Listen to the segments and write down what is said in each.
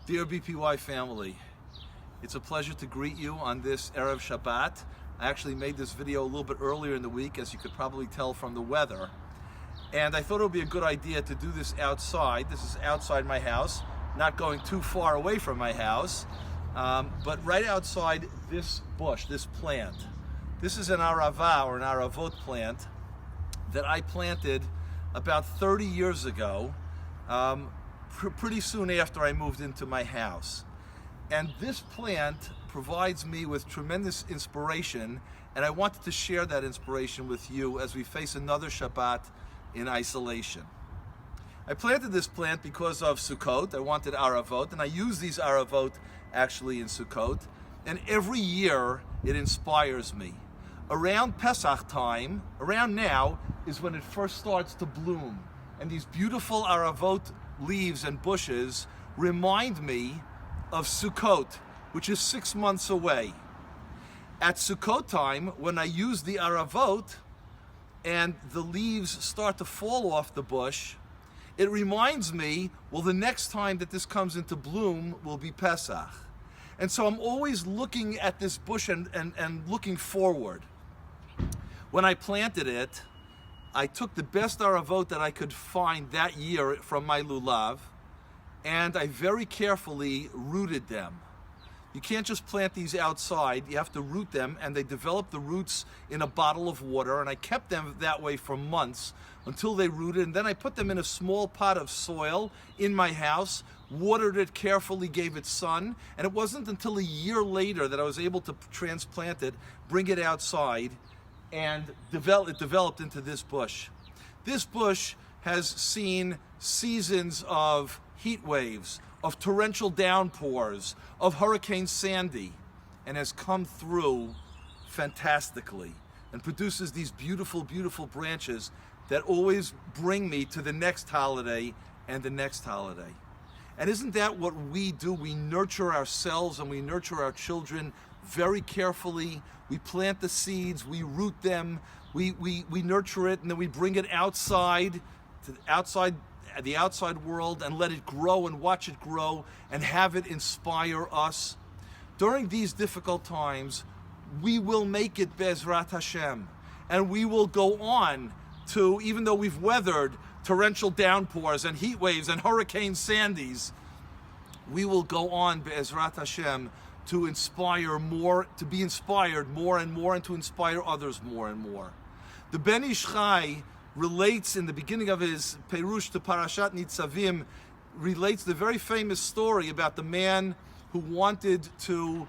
Dear BPY family, it's a pleasure to greet you on this Erev Shabbat. I actually made this video a little bit earlier in the week, as you could probably tell from the weather. And I thought it would be a good idea to do this outside. This is outside my house, not going too far away from my house, but right outside this bush, this plant. This is an arava, or an aravot plant, that I planted about 30 years ago, pretty soon after I moved into my house. And this plant provides me with tremendous inspiration, and I wanted to share that inspiration with you as we face another Shabbat in isolation. I planted this plant because of Sukkot. I wanted aravot, and I use these aravot actually in Sukkot, and every year it inspires me. Around Pesach time, around now, is when it first starts to bloom, and these beautiful aravot leaves and bushes remind me of Sukkot, which is 6 months away. At Sukkot time, when I use the aravot and the leaves start to fall off the bush, it reminds me, well, the next time that this comes into bloom will be Pesach. And so I'm always looking at this bush and looking forward. When I planted it, I took the best aravot that I could find that year from my lulav, and I very carefully rooted them. You can't just plant these outside, you have to root them, and they develop the roots in a bottle of water, and I kept them that way for months until they rooted, and then I put them in a small pot of soil in my house, watered it carefully, gave it sun, and it wasn't until a year later that I was able to transplant it, bring it outside, and it developed into this bush. This bush has seen seasons of heat waves, of torrential downpours, of Hurricane Sandy, and has come through fantastically and produces these beautiful, beautiful branches that always bring me to the next holiday and the next holiday. And isn't that what we do? We nurture ourselves and we nurture our children very carefully. We plant the seeds, we root them, we nurture it, and then we bring it outside, to the outside world, and let it grow and watch it grow and have it inspire us. During these difficult times, we will make it Be'ezrat Hashem, and we will go on to, even though we've weathered torrential downpours and heat waves and Hurricane Sandys, we will go on Be'ezrat Hashem to inspire more, to be inspired more and more, and to inspire others more and more. The Ben Ish Chai relates in the beginning of his Perush to Parashat Nitzavim, relates the very famous story about the man who wanted to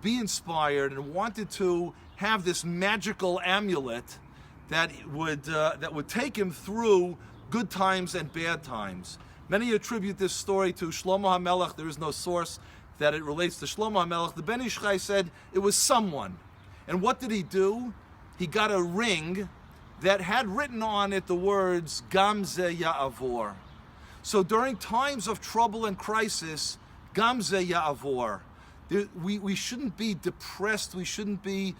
be inspired and wanted to have this magical amulet that would take him through good times and bad times. Many attribute this story to Shlomo HaMelech. There is no source that it relates to Shlomo HaMelech. The Ben Ish Chai said it was someone. And what did he do? He got a ring that had written on it the words, Gam Ze Ya'avor. So during times of trouble and crisis, Gam Ze Ya'avor. We shouldn't be depressed, we shouldn't be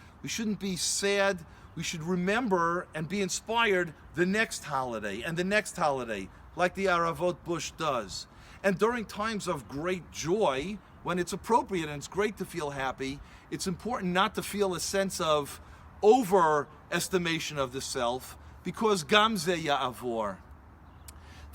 sad. We should remember and be inspired the next holiday and the next holiday, like the aravot bush does. And during times of great joy, when it's appropriate and it's great to feel happy, it's important not to feel a sense of overestimation of the self, because Gam Ze Ya'avor.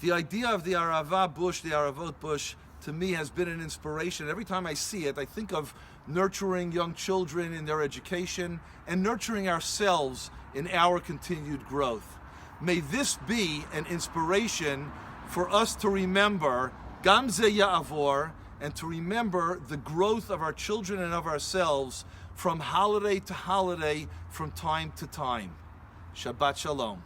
The idea of the arava bush, the aravot bush, to me has been an inspiration. Every time I see it, I think of nurturing young children in their education and nurturing ourselves in our continued growth. May this be an inspiration for us to remember Gam Ze Ya'avor, and to remember the growth of our children and of ourselves from holiday to holiday, from time to time. Shabbat Shalom.